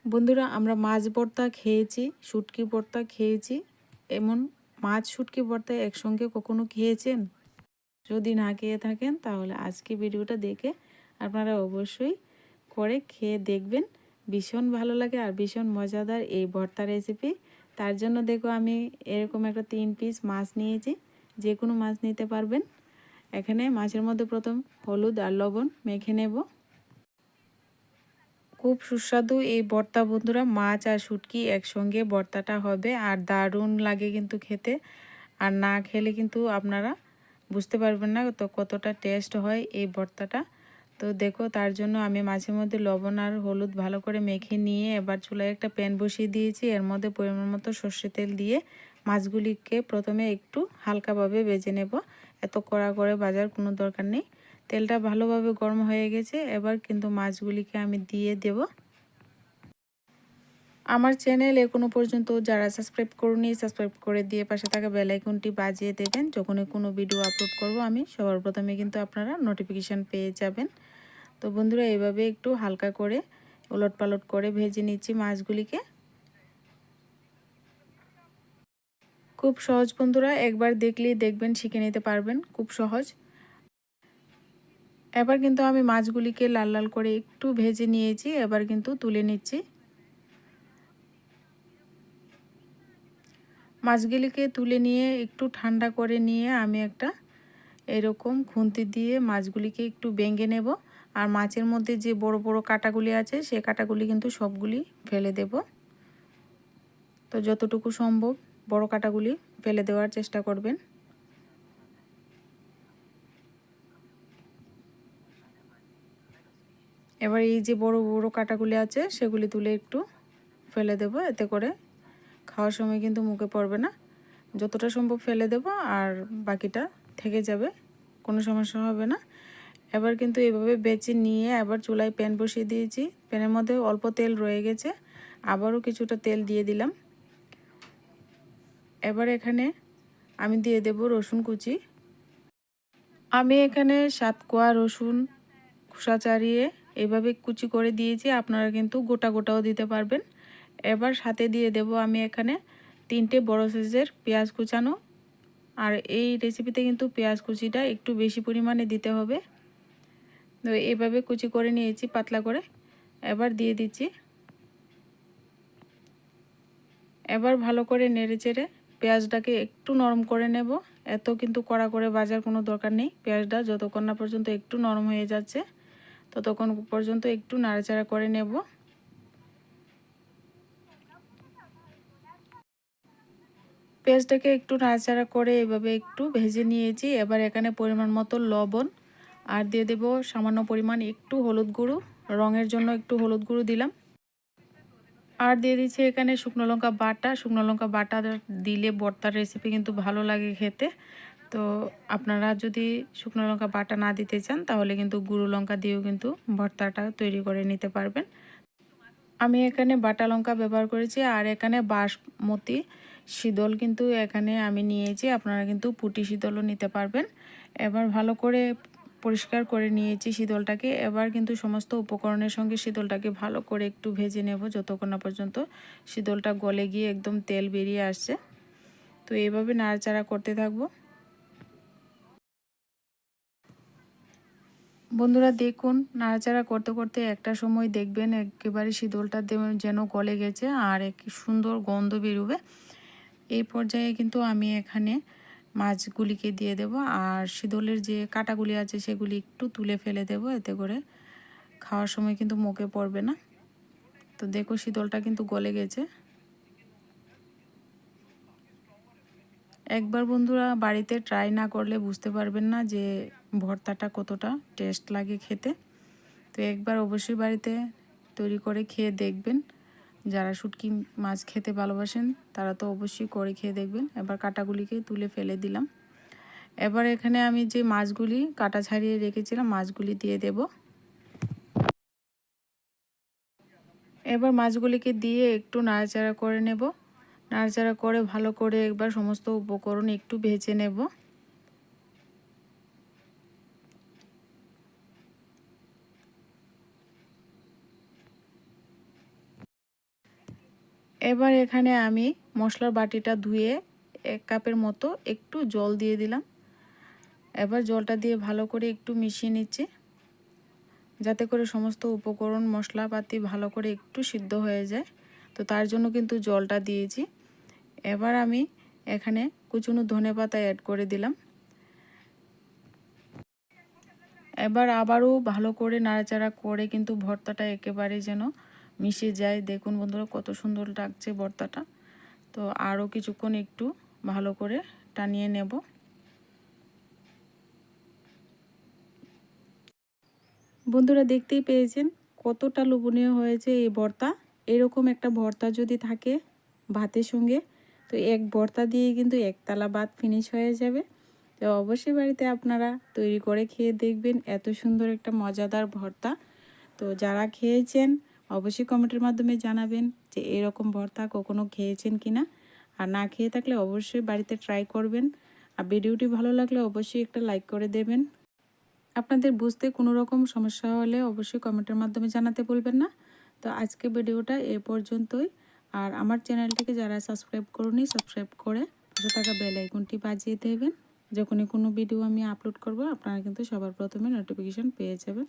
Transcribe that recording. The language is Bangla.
বন্ধুরা, আমরা মাছ ভর্তা খেয়েছি, শুটকি ভর্তা খেয়েছি। এমন মাছ শুটকি ভর্তা একসঙ্গে কখনো খেয়েছেন? যদি না খেয়ে থাকেন তাহলে আজকে ভিডিওটা দেখে আপনারা অবশ্যই করে খেয়ে দেখবেন। ভীষণ ভালো লাগে আর ভীষণ মজাদার এই ভর্তা রেসিপি। তার জন্য দেখো আমি এরকম একটা 3 পিস মাছ নিয়েছি। যে কোনো মাছ নিতে পারবেন। এখানে মাছের মধ্যে প্রথম হলুদ আর লবণ মেখে নেব। খুব সুস্বাদু এই ভর্তা বন্ধুরা, মাছ আর শুটকি একসঙ্গে ভর্তাটা হবে আর দারুণ লাগে কিন্তু খেতে। আর না খেলে কিন্তু আপনারা বুঝতে পারবেন না তো কতটা টেস্ট হয় এই ভর্তাটা। তো দেখো তার জন্য আমি মাছের মধ্যে লবণ আর হলুদ ভালো করে মেখে নিয়ে এবার চুলায় একটা প্যান বসিয়ে দিয়েছি। এর মধ্যে পরিমাণ মতো সর্ষের তেল দিয়ে মাছগুলিকে প্রথমে একটু হালকাভাবে ভেজে নেব। এত কড়া করে ভাজার কোনো দরকার নেই। তেলটা ভালোভাবে গরম হয়ে গেছে, এবার কিন্তু মাছগুলিকে আমি দিয়ে দেব। আমার চ্যানেল এখনো পর্যন্ত যারা সাবস্ক্রাইব করুনি সাবস্ক্রাইব করে দিয়ে পাশে থাকা বেল আইকনটি বাজিয়ে দেবেন। যখনই কোনো ভিডিও আপলোড করব আমি সবার প্রথমে কিন্তু আপনারা নোটিফিকেশান পেয়ে যাবেন। তো বন্ধুরা, এইভাবে একটু হালকা করে উলটপালট করে ভেজে নিচ্ছি মাছগুলিকে। খুব সহজ বন্ধুরা, একবার দেখলেই দেখবেন শিখে নিতে পারবেন, খুব সহজ। এবার কিন্তু আমি মাছগুলিকে লাল লাল করে একটু ভেজে নিয়েছি, এবার কিন্তু তুলে নিচ্ছি। মাছগুলিকে তুলে নিয়ে একটু ঠান্ডা করে নিয়ে আমি একটা এরকম খুন্তি দিয়ে মাছগুলিকে একটু ভেঙে নেব। আর মাছের মধ্যে যে বড় বড় কাঁটাগুলি আছে সেই কাঁটাগুলি কিন্তু সবগুলি ফেলে দেব। তো যতটুকু সম্ভব বড় কাঁটাগুলি ফেলে দেওয়ার চেষ্টা করবেন। এবার এই যে বড় বড় কাঁটাগুলি আছে সেগুলি তুলে একটু ফেলে দেব, এতে করে খাওয়ার সময় কিন্তু মুখে পড়বে না। যতটা সম্ভব ফেলে দেব আর বাকিটা থেকে যাবে, কোনো সমস্যা হবে না। এবার কিন্তু এভাবে বেছে নিয়ে আবার চুলায় প্যান বসিয়ে দিয়েছি। প্যানের মধ্যে অল্প তেল রয়ে গেছে, আবারও কিছুটা তেল দিয়ে দিলাম। এবার এখানে আমি দিয়ে দেব রসুন কুচি। আমি এখানে 7 কোয়া রসুন খোসা ছাড়িয়ে এভাবে কুচি করে দিয়েছি, আপনারা কিন্তু গোটা গোটাও দিতে পারবেন। এবার সাথে দিয়ে দেব আমি এখানে 3টে বড় সাইজের পেঁয়াজ কুচানো। আর এই রেসিপিতে কিন্তু পেঁয়াজ কুচিটা একটু বেশি পরিমাণে দিতে হবে। তো এভাবে কুচি করে নিয়েছি পাতলা করে, এবার দিয়ে দিচ্ছি। এবার ভালো করে নেড়েচেড়ে পেঁয়াজটাকে একটু নরম করে নেব। এত কিন্তু কড়া করে ভাজার কোনো দরকার নেই। পেঁয়াজটা যতক্ষণ না পর্যন্ত একটু নরম হয়ে যাচ্ছে ততক্ষণ পর্যন্ত একটু নাড়াচাড়া করে নেব। পেঁয়াজটাকে একটু নাড়াচাড়া করে এভাবে একটু ভেজে নিয়েছি। এবার এখানে পরিমাণ মতো লবণ আর দিয়ে দেব সামান্য পরিমাণ একটু হলুদ গুঁড়ো, রঙের জন্য একটু হলুদ গুঁড়ো দিলাম। আর দিয়ে দিচ্ছি এখানে শুকনো লঙ্কা বাটা। শুকনো লঙ্কা বাটা দিলে ভর্তার রেসিপি কিন্তু ভালো লাগে খেতে। তো আপনারা যদি শুকনো লঙ্কা বাটা না দিতে চান তাহলে কিন্তু গুঁড়ো লঙ্কা দিয়েও কিন্তু ভর্তাটা তৈরি করে নিতে পারবেন। আমি এখানে বাটা লঙ্কা ব্যবহার করেছি আর এখানে বাসমতি শীতল কিন্তু এখানে আমি নিয়েছি, আপনারা কিন্তু পুঁটি শীতলও নিতে পারবেন। এবার ভালো করে পরিষ্কার করে নিয়েছি শীতলটাকে। এবার কিন্তু সমস্ত উপকরণের সঙ্গে শীতলটাকে ভালো করে একটু ভেজে নেব যতক্ষণ না পর্যন্ত শীতলটা গলে গিয়ে একদম তেল বেরিয়ে আসছে। তো এইভাবে নাড়াচাড়া করতে থাকবো। বন্ধুরা দেখুন, নাড়াচাড়া করতে করতে একটা সময় দেখবেন একেবারে শীতলটা যেন গলে গেছে আর এক সুন্দর গন্ধ বেরোবে। এই পর্যায়ে কিন্তু আমি এখানে মাছগুলিকে দিয়ে দেব আর শীতলের যে কাঁটাগুলি আছে সেগুলি একটু তুলে ফেলে দেব, এতে করে খাওয়ার সময় কিন্তু মুখে পড়বে না। তো দেখো শীতলটা কিন্তু গলে গেছে। একবার বন্ধুরা বাড়িতে ট্রাই না করলে বুঝতে পারবেন না যে ভর্তাটা কতটা টেস্ট লাগে খেতে। তো একবার অবশ্যই বাড়িতে তৈরি করে খেয়ে দেখবেন। যারা শুটকি মাছ খেতে ভালোবাসেন তারা তো অবশ্যই করে খেয়ে দেখবেন। এবার কাঁটাগুলিকে তুলে ফেলে দিলাম। এবার এখানে আমি যে মাছগুলি কাটা ছাড়িয়ে রেখেছিলাম মাছগুলি দিয়ে দেব। এবার মাছগুলিকে দিয়ে একটু নাড়াচাড়া করে নেব। নাড়াচাড়া করে ভালো করে একবার সমস্ত উপকরণ একটু ভেজে নেব। এবার এখানে আমি মশলার বাটিটা ধুয়ে 1 কাপের মতো একটু জল দিয়ে দিলাম। এবার জলটা দিয়ে ভালো করে একটু মিশিয়ে নিচ্ছি, যাতে করে সমস্ত উপকরণ মশলাপাতি ভালো করে একটু সিদ্ধ হয়ে যায়। তো তার জন্য কিন্তু জলটা দিয়েছি। এবার আমি এখানে কুচনো ধনেপাতা অ্যাড করে দিলাম। এবার আবারও ভালো করে নাড়াচাড়া করে কিন্তু ভর্তাটা একেবারে যেন মিশে যায়। দেখুন বন্ধুরা কত সুন্দর লাগছে ভর্তাটা। তো আরও কিছুক্ষণ একটু ভালো করে টানিয়ে নেব। বন্ধুরা দেখতেই পেয়েছেন কতটা লোভনীয় হয়েছে এই ভর্তা। এরকম একটা ভর্তা যদি থাকে ভাতের সঙ্গে, তো এক ভর্তা দিয়ে কিন্তু একতলা ভাত ফিনিশ হয়ে যাবে। তো অবশ্যই বাড়িতে আপনারা তৈরি করে খেয়ে দেখবেন এত সুন্দর একটা মজাদার ভর্তা। তো যারা খেয়েছেন অবশ্যই কমেন্টের মাধ্যমে জানাবেন যে এরকম ভর্তা কখনো খেয়েছেন কিনা। আর না খেয়ে থাকলে অবশ্যই বাড়িতে ট্রাই করবেন। আর ভিডিওটি ভালো লাগলে অবশ্যই একটা লাইক করে দেবেন। আপনাদের বুঝতে কোনো রকম সমস্যা হলে অবশ্যই কমেন্টের মাধ্যমে জানাতে ভুলবেন না। তো আজকে ভিডিওটা এ পর্যন্তই। আর আমার চ্যানেলটিকে যারা সাবস্ক্রাইব করুনি সাবস্ক্রাইব করে পাশে থাকা বেল আইকনটি বাজিয়ে দেবেন। যখনই কোনো ভিডিও আমি আপলোড করব আপনারা কিন্তু সবার প্রথমে নোটিফিকেশন পেয়ে যাবেন।